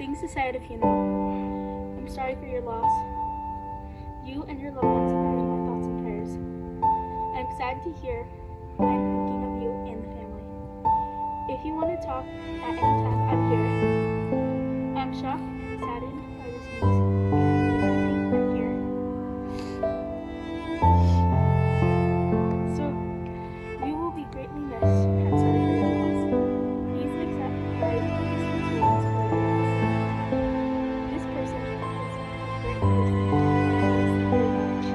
Things aside, if you know, I'm sorry for your loss. You and your loved ones are in my thoughts and prayers. I'm sad to hear I'm thinking of you and the family. If you want to talk at any time, I'm here. I'm shocked and saddened by this news. If you need anything, I'm here. So, you will be greatly missed. I'm sorry for your loss. Please accept my deepest condolences for your loss. This person is a great person, and I miss them very much.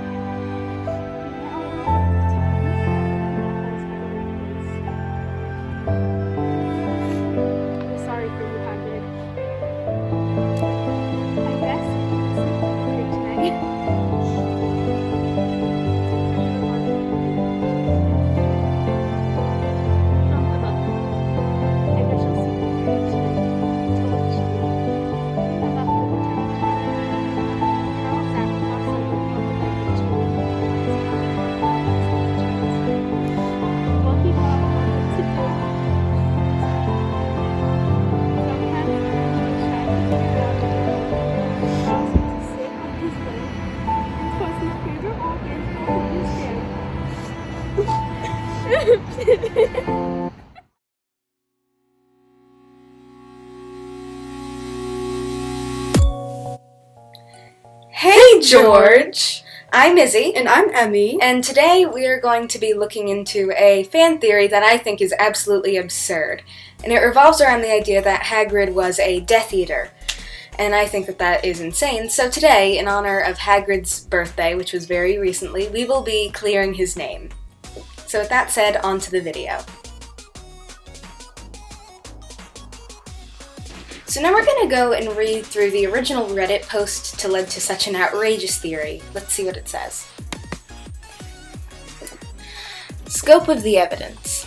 You now allow me to tell you how I have we're sorry for you, Hagrid. I guess you sleep okay tonight. From above. I guess you'll sleep okay tonight. Totally should be. I'm not the lieutenant. Charles Sackett also won't come to my beach. Well, he got on to go. Sometimes he was trying to figure out the way. Charles had to sit on his leg because his favorite organ over his head. Hey George! I'm Izzy, And I'm Emmy. and today we are going to be looking into a fan theory that I think is absolutely absurd. And it revolves around the idea that Hagrid was a Death Eater. And I think that that is insane. So today, in honor of Hagrid's birthday, which was very recently, we will be clearing his name. So with that said, on to the video. So now we're going to go and read through the original Reddit post to lead to such an outrageous theory. Let's see what it says. Scope of the evidence.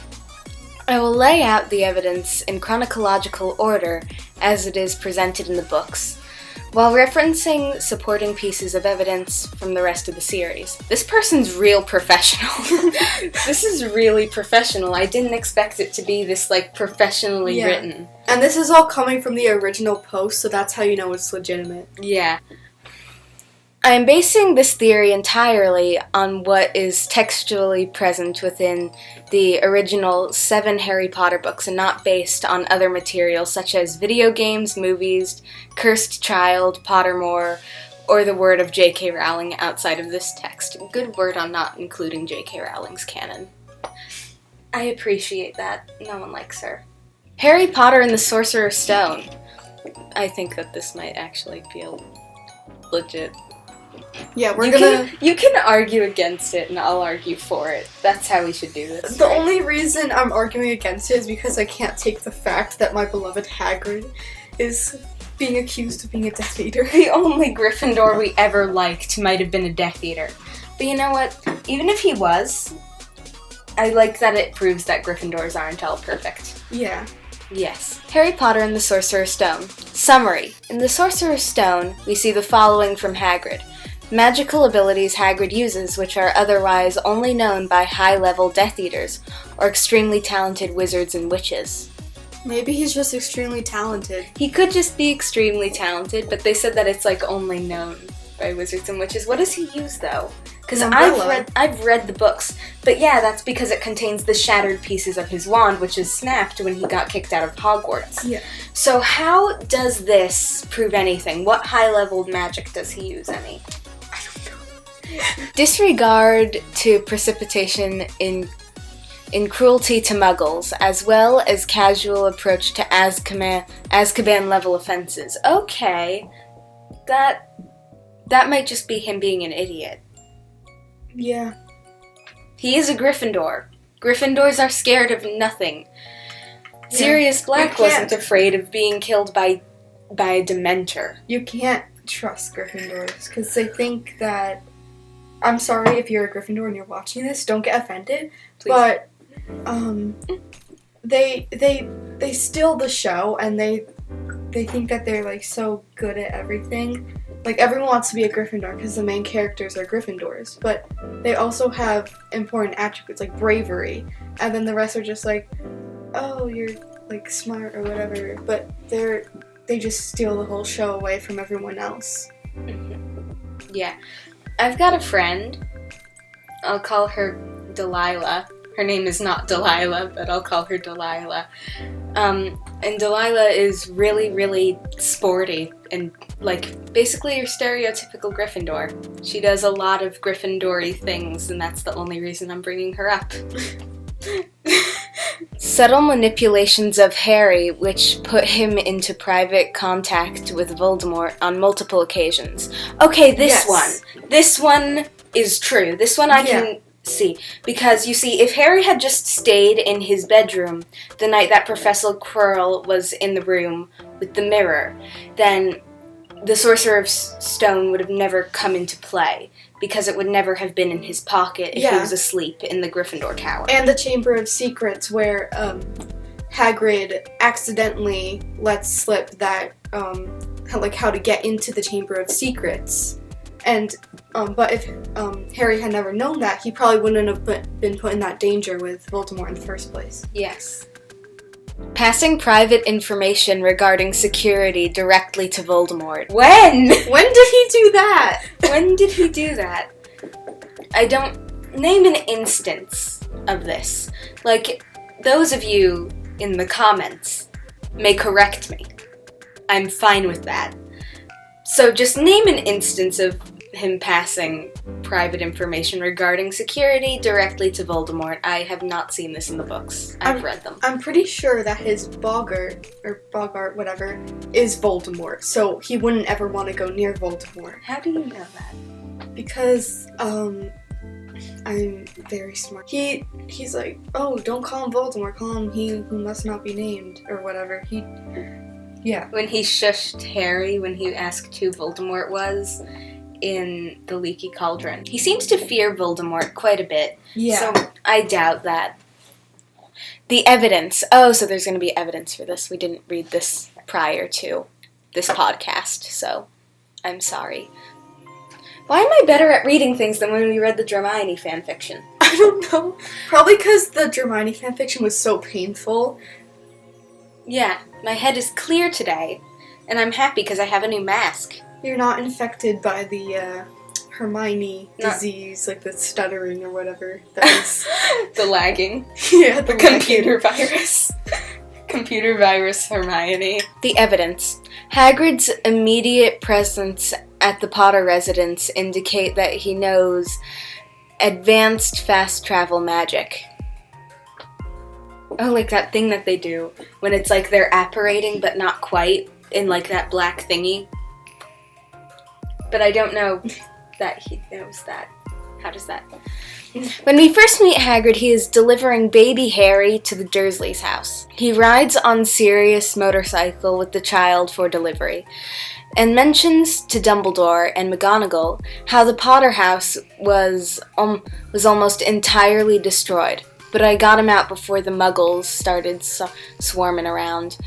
I will lay out the evidence in chronological order as it is presented in the books, while referencing supporting pieces of evidence from the rest of the series. This person's real professional. This is really professional. I didn't expect it to be this, professionally written. And this is all coming from the original post, so that's how you know it's legitimate. Yeah. I am basing this theory entirely on what is textually present within the original 7 Harry Potter books and not based on other materials such as video games, movies, Cursed Child, Pottermore, or the word of J.K. Rowling outside of this text. Good word on not including J.K. Rowling's canon. I appreciate that. No one likes her. Harry Potter and the Sorcerer's Stone. I think that this might actually feel legit. Yeah, You can argue against it, and I'll argue for it. That's how we should do this. The right? only reason I'm arguing against it is because I can't take the fact that my beloved Hagrid is being accused of being a Death Eater. The only Gryffindor we ever liked might have been a Death Eater. But you know what? Even if he was, I like that it proves that Gryffindors aren't all perfect. Yeah. Yes. Harry Potter and the Sorcerer's Stone. Summary. In the Sorcerer's Stone, we see the following from Hagrid. Magical abilities Hagrid uses which are otherwise only known by high-level Death Eaters, or extremely talented wizards and witches. Maybe he's just extremely talented. He could just be extremely talented, but they said that it's only known by wizards and witches. What does he use though? Because I've read the books, but yeah, that's because it contains the shattered pieces of his wand, which is snapped when he got kicked out of Hogwarts. Yeah. So how does this prove anything? What high-level magic does he use, Emmy? I don't know. Disregard to precipitation in cruelty to muggles, as well as casual approach to Azkaban level offenses. Okay, that might just be him being an idiot. Yeah. He is a Gryffindor. Gryffindors are scared of nothing. Yeah. Sirius Black You can't- wasn't afraid of being killed by a Dementor. You can't trust Gryffindors because they think that. I'm sorry if you're a Gryffindor and you're watching this. Don't get offended. Please. But they steal the show and they think that they're so good at everything. Everyone wants to be a Gryffindor because the main characters are Gryffindors, but they also have important attributes like bravery, and then the rest are just oh, you're smart or whatever. But they they just steal the whole show away from everyone else. Yeah. I've got a friend. I'll call her Delilah. Her name is not Delilah, but I'll call her Delilah. And Delilah is really, really sporty and, like, basically your stereotypical Gryffindor. She does a lot of Gryffindor-y things, and that's the only reason I'm bringing her up. Subtle manipulations of Harry, which put him into private contact with Voldemort on multiple occasions. Okay, this one is true. This one I can see. Because, you see, if Harry had just stayed in his bedroom the night that Professor Quirrell was in the room with the mirror, then the Sorcerer's Stone would have never come into play, because it would never have been in his pocket if he was asleep in the Gryffindor Tower. And the Chamber of Secrets, where Hagrid accidentally lets slip that, how to get into the Chamber of Secrets. And, but if Harry had never known that, he probably wouldn't have been put in that danger with Voldemort in the first place. Yes. Passing private information regarding security directly to Voldemort. When? When did he do that? When did he do that? I don't... Name an instance of this. Like, those of you in the comments may correct me. I'm fine with that. So just name an instance of him passing private information regarding security directly to Voldemort. I have not seen this in the books. I've read them. I'm pretty sure that his Boggart, whatever, is Voldemort, so he wouldn't ever want to go near Voldemort. How do you know that? Because, I'm very smart. He's like, oh, don't call him Voldemort, call him he who must not be named, or whatever. Yeah. When he shushed Harry when he asked who Voldemort was in the Leaky Cauldron. He seems to fear Voldemort quite a bit. Yeah. So I doubt that. The evidence. Oh, so there's going to be evidence for this. We didn't read this prior to this podcast, so I'm sorry. Why am I better at reading things than when we read the Hermione fanfiction? I don't know. Probably because the Hermione fanfiction was so painful. Yeah, my head is clear today, and I'm happy because I have a new mask. You're not infected by the Hermione disease, like the stuttering or whatever. That is the lagging. Yeah, the computer virus. Computer virus Hermione. The evidence. Hagrid's immediate presence at the Potter residence indicate that he knows advanced fast travel magic. Oh, like that thing that they do when it's like they're apparating but not quite in like that black thingy. But I don't know that he knows that. How does that? When we first meet Hagrid, he is delivering baby Harry to the Dursleys' house. He rides on Sirius' motorcycle with the child for delivery, and mentions to Dumbledore and McGonagall how the Potter house was almost entirely destroyed. But I got him out before the Muggles started swarming around.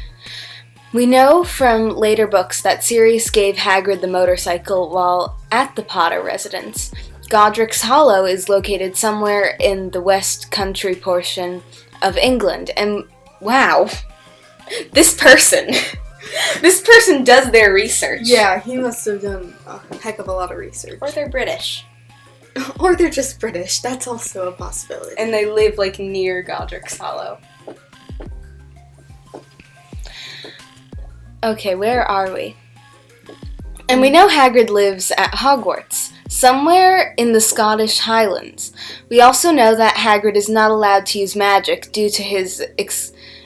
We know from later books that Sirius gave Hagrid the motorcycle while at the Potter residence. Godric's Hollow is located somewhere in the West Country portion of England, and wow, this person does their research. Yeah, he must have done a heck of a lot of research. Or they're British. Or they're just British, that's also a possibility. And they live, like, near Godric's Hollow. Okay, where are we? And we know Hagrid lives at Hogwarts, somewhere in the Scottish Highlands. We also know that Hagrid is not allowed to use magic due to his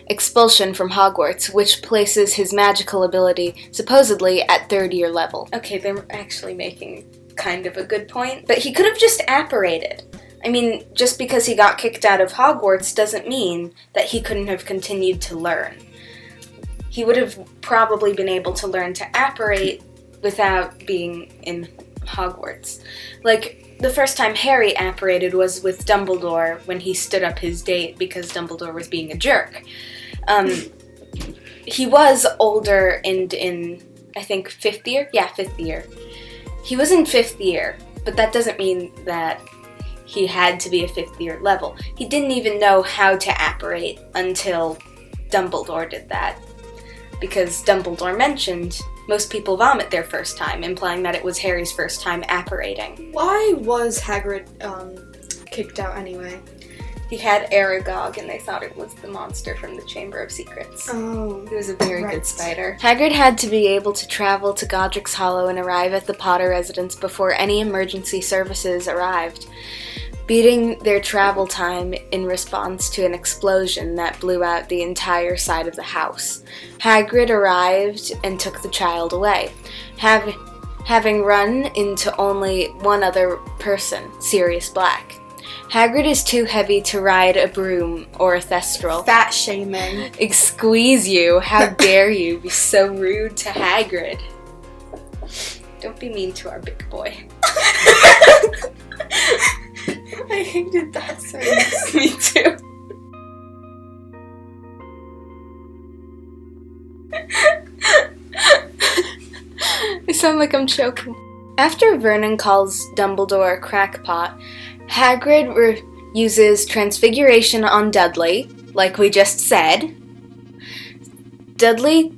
expulsion from Hogwarts, which places his magical ability supposedly at third-year level. Okay, they're actually making kind of a good point, but he could have just apparated. I mean, just because he got kicked out of Hogwarts doesn't mean that he couldn't have continued to learn. He would have probably been able to learn to apparate without being in Hogwarts. Like, the first time Harry apparated was with Dumbledore when he stood up his date because Dumbledore was being a jerk. He was older and in, I think, 5th year? Yeah, 5th year. He was in 5th year, but that doesn't mean that he had to be a 5th year level. He didn't even know how to apparate until Dumbledore did that. because Dumbledore mentioned most people vomit their first time, implying that it was Harry's first time apparating. Why was Hagrid kicked out anyway? He had Aragog, and they thought it was the monster from the Chamber of Secrets. Oh. He was a very Right. good spider. Hagrid had to be able to travel to Godric's Hollow and arrive at the Potter residence before any emergency services arrived, beating their travel time in response to an explosion that blew out the entire side of the house. Hagrid arrived and took the child away, having run into only one other person, Sirius Black. Hagrid is too heavy to ride a broom or a thestral. Fat shaming. Excuse you, how dare you be so rude to Hagrid? Don't be mean to our big boy. I hated that sentence. Me too. I sound like I'm choking. After Vernon calls Dumbledore a crackpot, Hagrid uses Transfiguration on Dudley, like we just said. Dudley,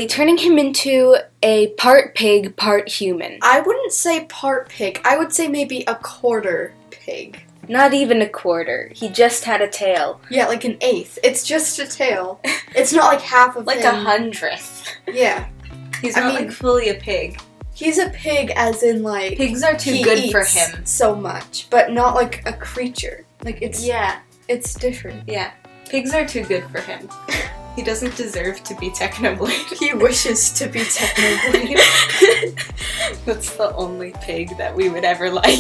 turning him into a part pig, part human. I wouldn't say part pig. I would say maybe a quarter pig. Not even a quarter. He just had a tail. Yeah, like an eighth. It's just a tail. It's not like half of Like him. 100th. Yeah. He's I not mean- like fully a pig. He's a pig as in like... Pigs are too he good for eats him. so much, but not like a creature. Like it's Yeah. it's different. Yeah. Pigs are too good for him. He doesn't deserve to be Technoblade. He wishes to be Technoblade. That's the only pig that we would ever like.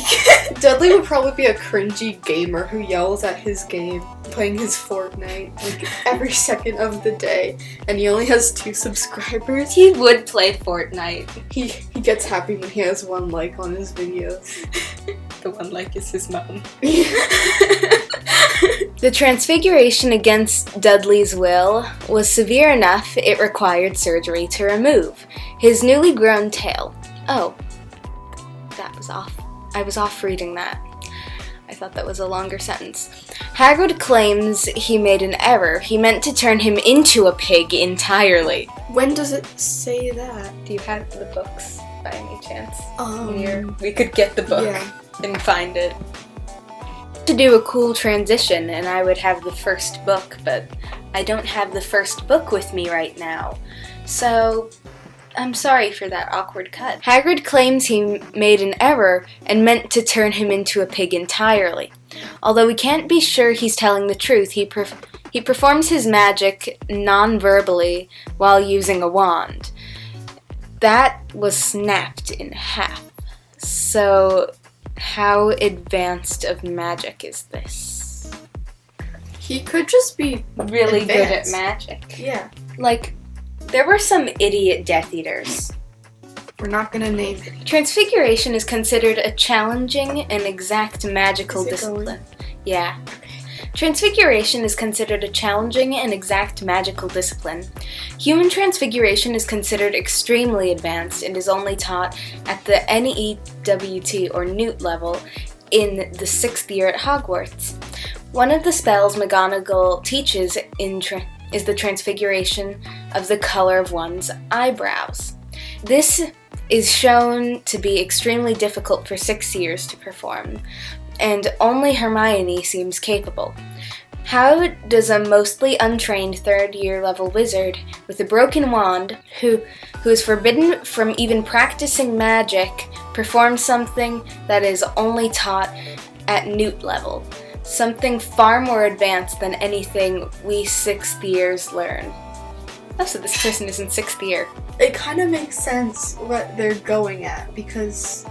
Dudley would probably be a cringy gamer who yells at his game, playing his Fortnite like every second of the day, and he only has 2 subscribers. He would play Fortnite. He gets happy when he has 1 like on his videos. The one like is his mom. The transfiguration against Dudley's will was severe enough it required surgery to remove his newly grown tail. Oh, that was off. I was off reading that. I thought that was a longer sentence. Hagrid claims he made an error. He meant to turn him into a pig entirely. When does it say that? Do you have the books by any chance? Um, We could get the book yeah. and find it. To do a cool transition, and I would have the first book, but I don't have the first book with me right now. So, I'm sorry for that awkward cut. Hagrid claims he made an error and meant to turn him into a pig entirely. Although we can't be sure he's telling the truth, he performs his magic non-verbally while using a wand. That was snapped in half. So, how advanced of magic is this? He could just be Really good at advanced. magic. Yeah. Like, there were some idiot Death Eaters. We're not gonna name it. Transfiguration is considered a challenging and exact magical Is it discipline. going? Yeah. Transfiguration is considered a challenging and exact magical discipline. Human transfiguration is considered extremely advanced and is only taught at the NEWT or Newt level in the 6th year at Hogwarts. One of the spells McGonagall teaches is the transfiguration of the color of one's eyebrows. This is shown to be extremely difficult for 6 years to perform, and only Hermione seems capable. How does a mostly untrained 3rd year level wizard with a broken wand, who is forbidden from even practicing magic, perform something that is only taught at Newt level? Something far more advanced than anything we 6th years learn. Oh, so this person is in 6th year. It kind of makes sense what they're going at, because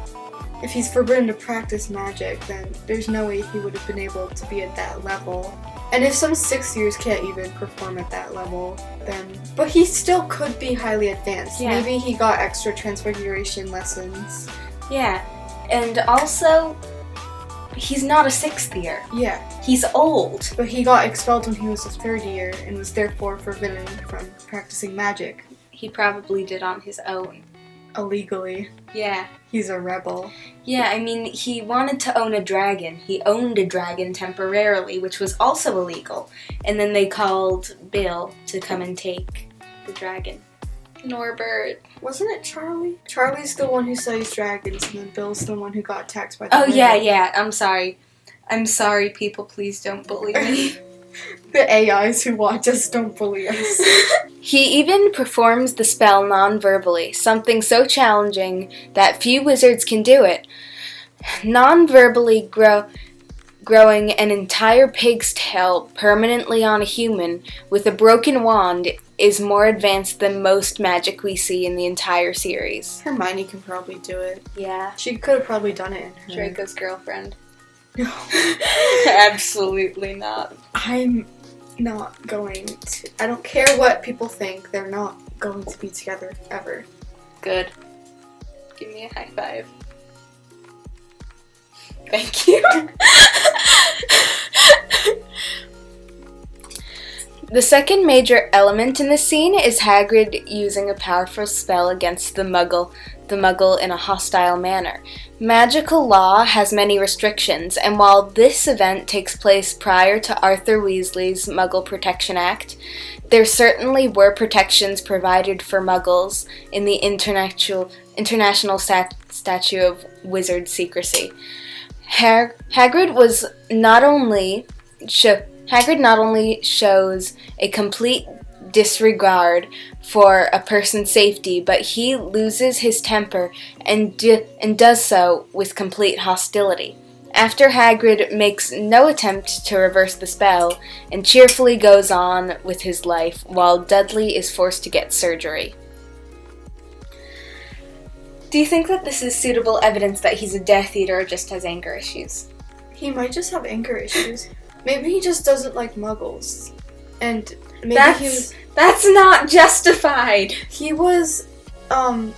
if he's forbidden to practice magic, then there's no way he would have been able to be at that level. And if some 6 years can't even perform at that level, then... But he still could be highly advanced. Yeah. Maybe he got extra transfiguration lessons. Yeah, and also, he's not a 6th year. Yeah, He's old. but he got expelled when he was a 3rd year and was therefore forbidden from practicing magic He probably did on his own. illegally. Yeah. He's a rebel. Yeah, I mean, he wanted to own a dragon. He owned a dragon temporarily, which was also illegal. And then they called Bill to come and take the dragon. Norbert. Wasn't it Charlie? Charlie's the one who studies dragons, and then Bill's the one who got attacked by the Oh, wizard. yeah, I'm sorry. I'm sorry, people, please don't bully me. The AIs who watch us don't bully us. He even performs the spell non-verbally, something so challenging that few wizards can do it. Non-verbally growing an entire pig's tail permanently on a human with a broken wand is more advanced than most magic we see in the entire series. Hermione can probably do it. Yeah. She could have probably done it in her. Draco's girlfriend. No. Absolutely not. I'm not going to. I don't care what people think. They're not going to be together ever. Good. Give me a high five. Thank you. The second major element in the scene is Hagrid using a powerful spell against the Muggle in a hostile manner. Magical law has many restrictions, and while this event takes place prior to Arthur Weasley's Muggle Protection Act, there certainly were protections provided for Muggles in the International Statute of Wizard Secrecy. Hagrid not only shows a complete disregard for a person's safety, but he loses his temper and does so with complete hostility. After Hagrid makes no attempt to reverse the spell and cheerfully goes on with his life while Dudley is forced to get surgery. Do you think that this is suitable evidence that he's a Death Eater or just has anger issues? He might just have anger issues. Maybe he just doesn't like Muggles. And maybe That's not justified! he was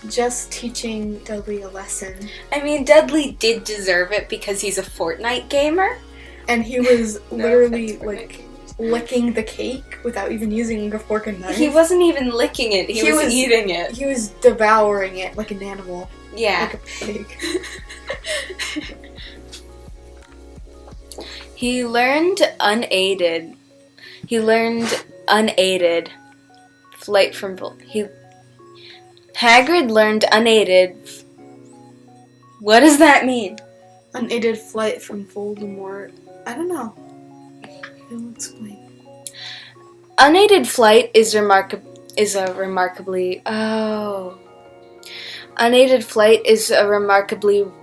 just teaching Dudley a lesson. I mean, Dudley did deserve it because he's a Fortnite gamer. And he was literally, offense, like, licking the cake without even using a fork and knife. He wasn't even licking it, he was eating it. He was devouring it like an animal. Yeah. Like a pig. He learned unaided flight from Hagrid learned unaided. What does that mean? Unaided flight from Voldemort. I don't know. He'll explain. Unaided flight is a remarkably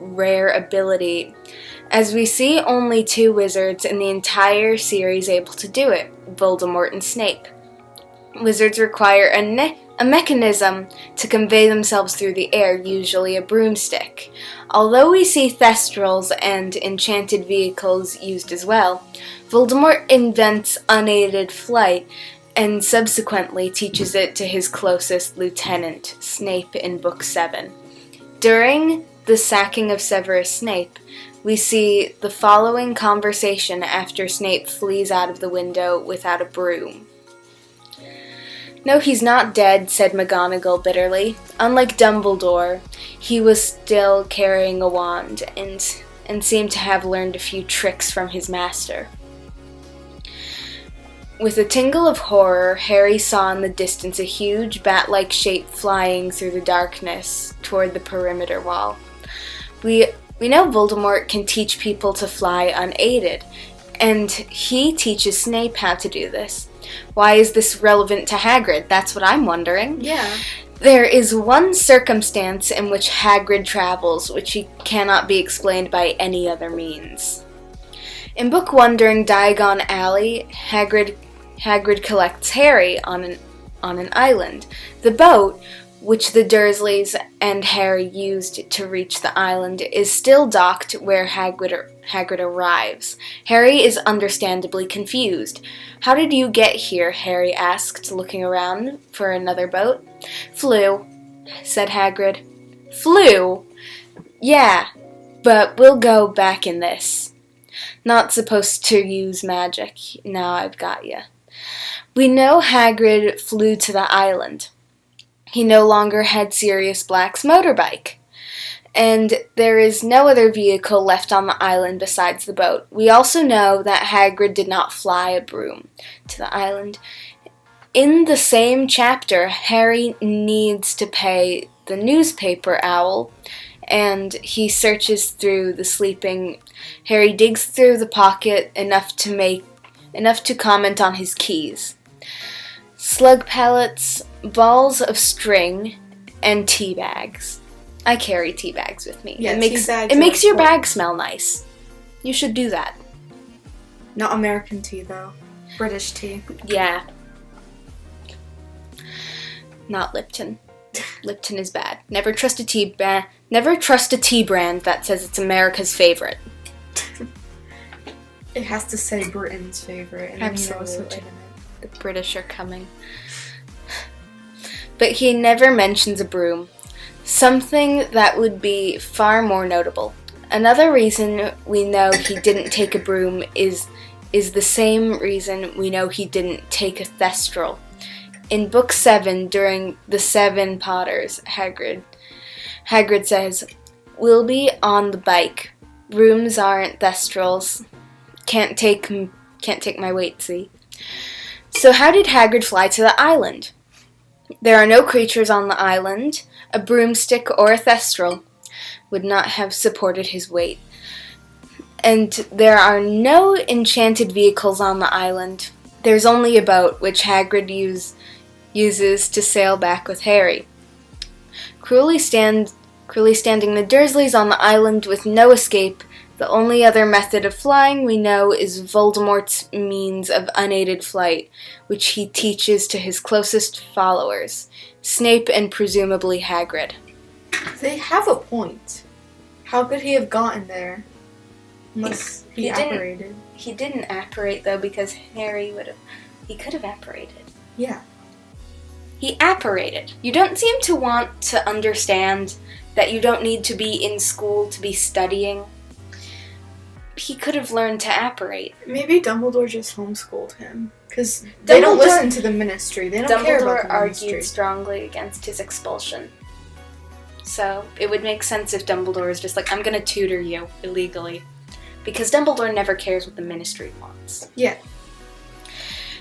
rare ability, as we see only two wizards in the entire series able to do it, Voldemort and Snape. Wizards require a mechanism to convey themselves through the air, usually a broomstick. Although we see thestrals and enchanted vehicles used as well, Voldemort invents unaided flight and subsequently teaches it to his closest lieutenant, Snape, in Book 7. During the sacking of Severus Snape, we see the following conversation after Snape flees out of the window without a broom. "No, he's not dead," said McGonagall bitterly. Unlike Dumbledore, he was still carrying a wand and seemed to have learned a few tricks from his master. With a tingle of horror, Harry saw in the distance a huge bat-like shape flying through the darkness toward the perimeter wall. We know Voldemort can teach people to fly unaided, and he teaches Snape how to do this. Why is this relevant to Hagrid? That's what I'm wondering. Yeah. There is one circumstance in which Hagrid travels, which cannot be explained by any other means. In Book 1, during Diagon Alley, Hagrid collects Harry on an island. The boat, which the Dursleys and Harry used to reach the island, is still docked where Hagrid arrives. Harry is understandably confused. "How did you get here?" Harry asked, looking around for another boat. "Flew," said Hagrid. "Flew? Yeah, but we'll go back in this. Not supposed to use magic. Now I've got you." We know Hagrid flew to the island. He no longer had Sirius Black's motorbike, and there is no other vehicle left on the island besides the boat. We also know that Hagrid did not fly a broom to the island. In the same chapter, Harry needs to pay the newspaper owl, and he searches through the sleeping. Harry digs through the pocket enough to comment on his keys. Slug pellets, balls of string, and tea bags. I carry tea bags with me. Yeah, it makes your bag smell nice. You should do that. Not American tea, though. British tea. Yeah. Not Lipton. Lipton is bad. Never trust a tea brand that says it's America's favorite. It has to say Britain's favorite. And Absolutely. The British are coming. But he never mentions a broom. Something that would be far more notable. Another reason we know he didn't take a broom is the same reason we know he didn't take a thestral. In Book 7, during the Seven Potters, Hagrid says, "We'll be on the bike. Brooms aren't thestrals. Can't take my weight, see?" So how did Hagrid fly to the island? There are no creatures on the island. A broomstick or a thestral would not have supported his weight. And there are no enchanted vehicles on the island. There's only a boat, which Hagrid uses to sail back with Harry. Cruelly standing the Dursleys on the island with no escape, the only other method of flying we know is Voldemort's means of unaided flight, which he teaches to his closest followers, Snape and presumably Hagrid. They have a point. How could he have gotten there? Unless he apparated. He didn't apparate, though, because he could have apparated. Yeah. He apparated. You don't seem to want to understand that you don't need to be in school to be studying. He could have learned to apparate. Maybe Dumbledore just homeschooled him. Because they don't listen to the Ministry. They don't care about the Ministry. Dumbledore argued strongly against his expulsion. So it would make sense if Dumbledore is just like, I'm going to tutor you illegally. Because Dumbledore never cares what the Ministry wants. Yeah.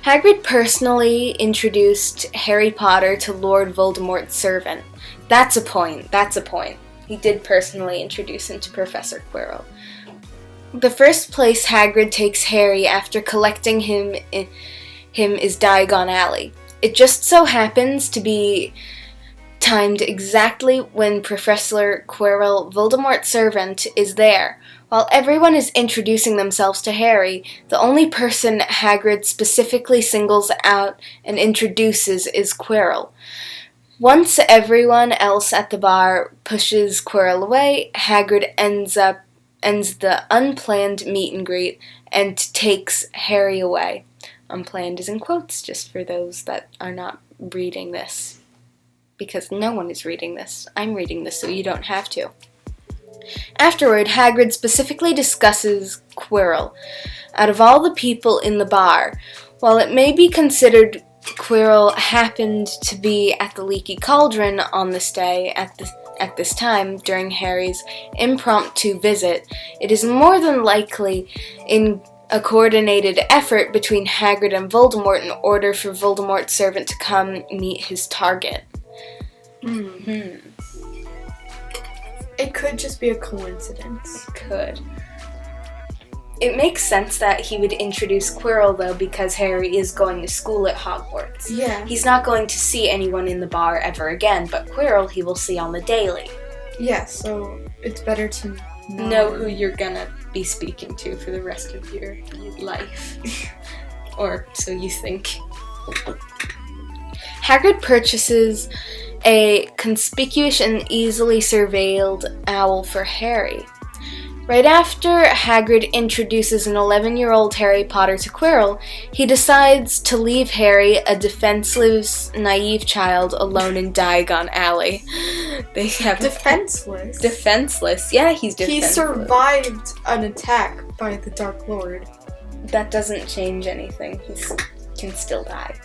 Hagrid personally introduced Harry Potter to Lord Voldemort's servant. That's a point. He did personally introduce him to Professor Quirrell. The first place Hagrid takes Harry after collecting him is Diagon Alley. It just so happens to be timed exactly when Professor Quirrell, Voldemort's servant, is there. While everyone is introducing themselves to Harry, the only person Hagrid specifically singles out and introduces is Quirrell. Once everyone else at the bar pushes Quirrell away, Hagrid ends the unplanned meet and greet and takes Harry away. Unplanned is in quotes, just for those that are not reading this. Because no one is reading this. I'm reading this so you don't have to. Afterward, Hagrid specifically discusses Quirrell. Out of all the people in the bar, while it may be considered Quirrell happened to be at the Leaky Cauldron on this day at this time during Harry's impromptu visit, it is more than likely in a coordinated effort between Hagrid and Voldemort in order for Voldemort's servant to come meet his target. It could just be a coincidence. It could. It makes sense that he would introduce Quirrell, though, because Harry is going to school at Hogwarts. Yeah. He's not going to see anyone in the bar ever again, but Quirrell he will see on the daily. Yeah, so it's better to know who you're gonna be speaking to for the rest of your life. Or so you think. Hagrid purchases a conspicuous and easily surveilled owl for Harry. Right after Hagrid introduces an 11-year-old Harry Potter to Quirrell, he decides to leave Harry, a defenseless, naive child, alone in Diagon Alley. They have defenseless. Defenseless. Yeah, he's defenseless. He survived an attack by the Dark Lord. That doesn't change anything. He can still die.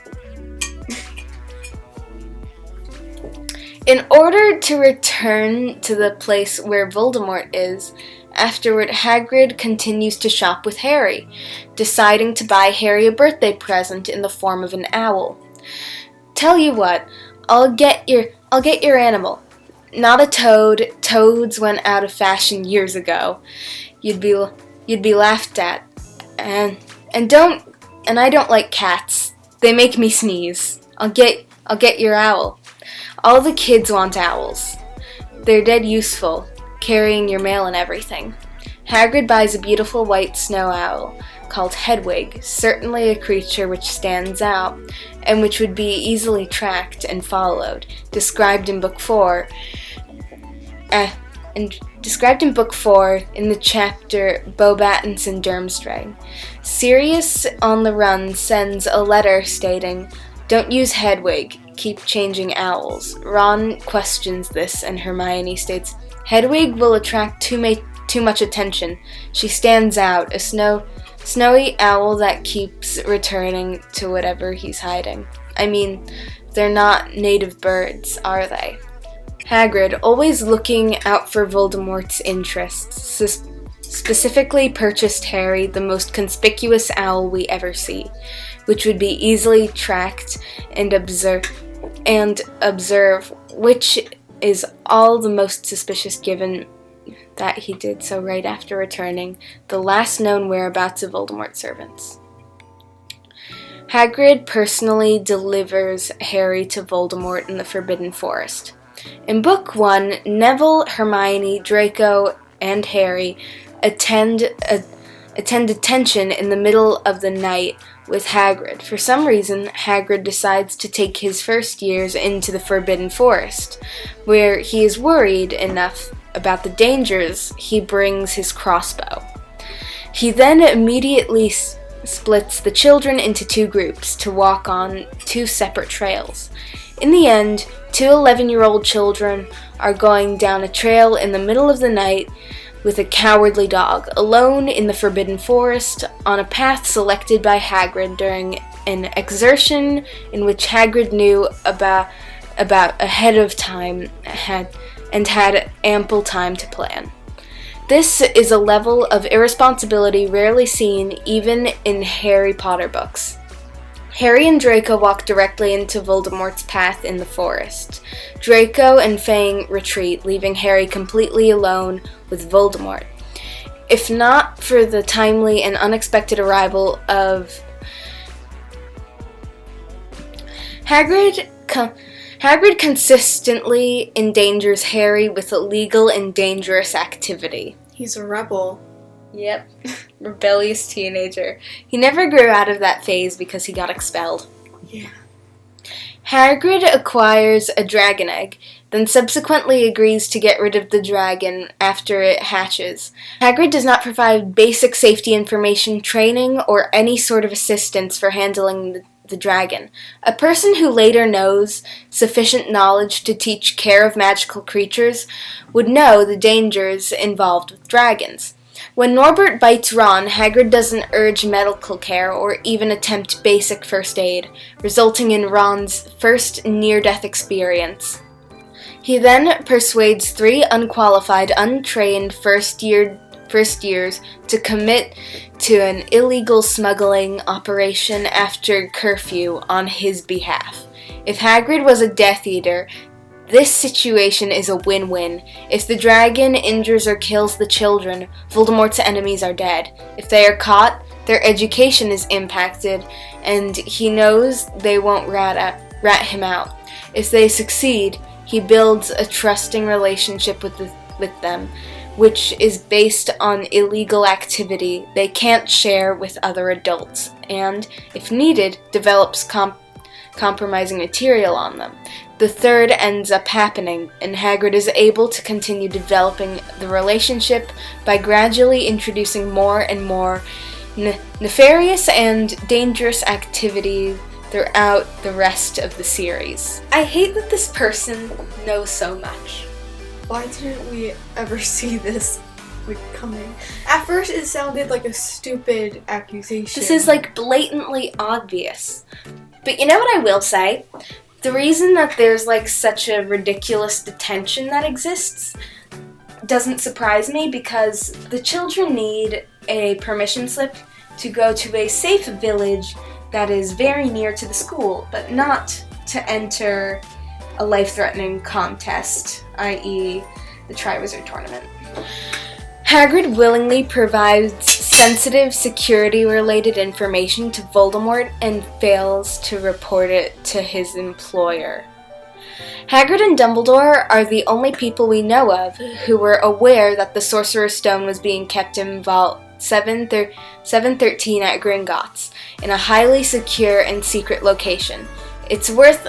In order to return to the place where Voldemort is, afterward Hagrid continues to shop with Harry, deciding to buy Harry a birthday present in the form of an owl. Tell you what, I'll get your animal. Not a toad. Toads went out of fashion years ago. You'd be laughed at. And I don't like cats. They make me sneeze. I'll get your owl. All the kids want owls. They're dead useful, carrying your mail and everything. Hagrid buys a beautiful white snow owl called Hedwig, certainly a creature which stands out, and which would be easily tracked and followed, described in Book 4 in the chapter Beauxbatons and Durmstrang. Sirius on the run sends a letter stating, "Don't use Hedwig, keep changing owls." Ron questions this, and Hermione states, "Hedwig will attract too much attention. She stands out, a snowy owl that keeps returning to whatever he's hiding. I mean, they're not native birds, are they?" Hagrid, always looking out for Voldemort's interests, specifically purchased Harry the most conspicuous owl we ever see, which would be easily tracked and observe, which is all the most suspicious given that he did so right after returning the last known whereabouts of Voldemort's servants. Hagrid personally delivers Harry to Voldemort in the Forbidden Forest. In Book 1, Neville, Hermione, Draco, and Harry attend detention in the middle of the night with Hagrid. For some reason, Hagrid decides to take his first years into the Forbidden Forest, where he is worried enough about the dangers he brings his crossbow. He then immediately splits the children into two groups to walk on two separate trails. In the end, two 11-year-old children are going down a trail in the middle of the night with a cowardly dog, alone in the Forbidden Forest, on a path selected by Hagrid during an exertion in which Hagrid knew about ahead of time and had ample time to plan. This is a level of irresponsibility rarely seen even in Harry Potter books. Harry and Draco walk directly into Voldemort's path in the forest. Draco and Fang retreat, leaving Harry completely alone with Voldemort. If not for the timely and unexpected arrival of Hagrid consistently endangers Harry with illegal and dangerous activity. He's a rebel. Yep, rebellious teenager. He never grew out of that phase because he got expelled. Yeah. Hagrid acquires a dragon egg, then subsequently agrees to get rid of the dragon after it hatches. Hagrid does not provide basic safety information, training, or any sort of assistance for handling the dragon. A person who later knows sufficient knowledge to teach care of magical creatures would know the dangers involved with dragons. When Norbert bites Ron, Hagrid doesn't urge medical care or even attempt basic first aid, resulting in Ron's first near-death experience. He then persuades three unqualified, untrained first years to commit to an illegal smuggling operation after curfew on his behalf. If Hagrid was a Death Eater, this situation is a win-win. If the dragon injures or kills the children, Voldemort's enemies are dead. If they are caught, their education is impacted, and he knows they won't rat him out. If they succeed, he builds a trusting relationship with them, which is based on illegal activity they can't share with other adults, and, if needed, develops compromising material on them. The third ends up happening, and Hagrid is able to continue developing the relationship by gradually introducing more and more nefarious and dangerous activity throughout the rest of the series. I hate that this person knows so much. Why didn't we ever see this coming? At first it sounded like a stupid accusation. This is blatantly obvious. But you know what I will say? The reason that there's such a ridiculous detention that exists doesn't surprise me, because the children need a permission slip to go to a safe village that is very near to the school, but not to enter a life-threatening contest, i.e. the Triwizard Tournament. Hagrid willingly provides sensitive security-related information to Voldemort and fails to report it to his employer. Hagrid and Dumbledore are the only people we know of who were aware that the Sorcerer's Stone was being kept in Vault 713 at Gringotts, in a highly secure and secret location. It's worth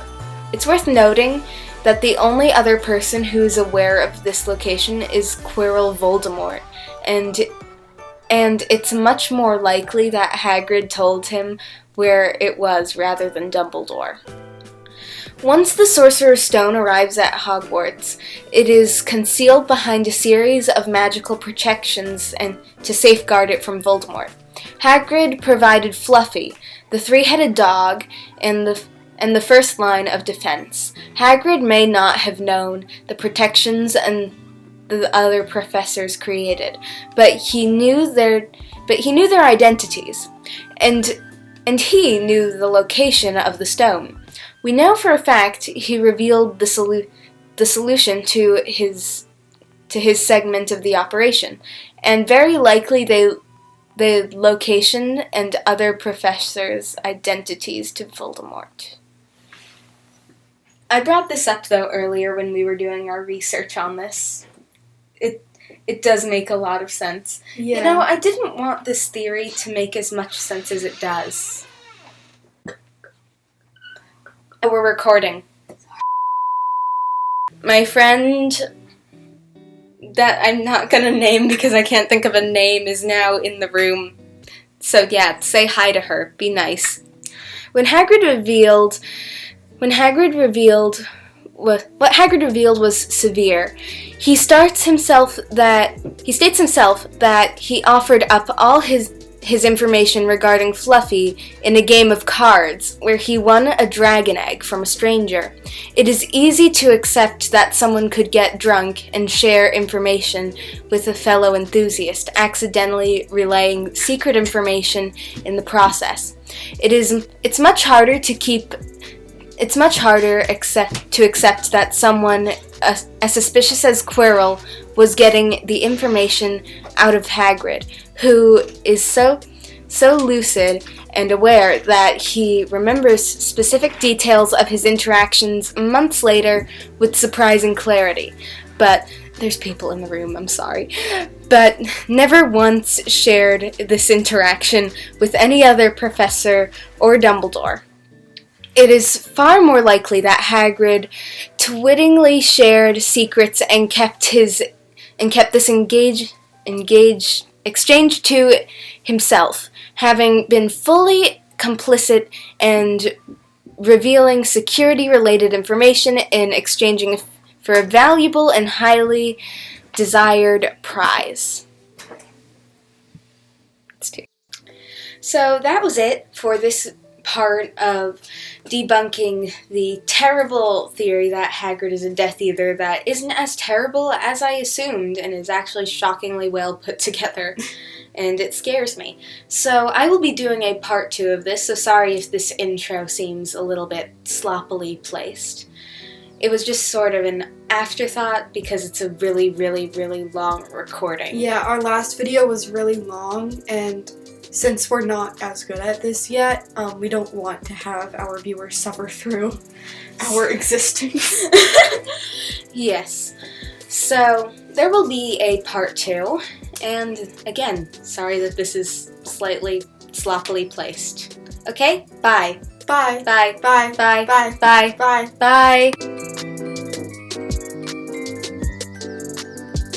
noting that the only other person who is aware of this location is Quirrell Voldemort, and it's much more likely that Hagrid told him where it was rather than Dumbledore. Once the Sorcerer's Stone arrives at Hogwarts, it is concealed behind a series of magical protections and to safeguard it from Voldemort. Hagrid provided Fluffy, the three-headed dog, and the first line of defense. Hagrid may not have known the protections and the other professors created, but he knew their identities, and he knew the location of the stone. We know for a fact he revealed the solution to his segment of the operation, and very likely the location and other professors' identities to Voldemort. I brought this up, though, earlier when we were doing our research on this. It does make a lot of sense. Yeah. You know, I didn't want this theory to make as much sense as it does. We're recording. My friend that I'm not gonna name because I can't think of a name is now in the room. So yeah, say hi to her. Be nice. What Hagrid revealed was severe. He states himself that he offered up all his information regarding Fluffy in a game of cards where he won a dragon egg from a stranger. It is easy to accept that someone could get drunk and share information with a fellow enthusiast, accidentally relaying secret information in the process. It's much harder to accept that someone as suspicious as Quirrell was getting the information out of Hagrid, who is so lucid and aware that he remembers specific details of his interactions months later with surprising clarity. But there's people in the room, I'm sorry. But never once shared this interaction with any other professor or Dumbledore. It is far more likely that Hagrid twittingly shared secrets and kept this exchange to himself, having been fully complicit and revealing security-related information in exchanging for a valuable and highly desired prize. So that was it for this part of debunking the terrible theory that Hagrid is a Death Eater that isn't as terrible as I assumed and is actually shockingly well put together, and it scares me. So I will be doing a part 2 of this, so sorry if this intro seems a little bit sloppily placed. It was just sort of an afterthought because it's a really, really, really long recording. Yeah, our last video was really long, and since we're not as good at this yet, we don't want to have our viewers suffer through our existence. Yes. So, there will be a part 2, and again, sorry that this is slightly sloppily placed. Okay? Bye. Bye. Bye. Bye. Bye. Bye. Bye. Bye. Bye.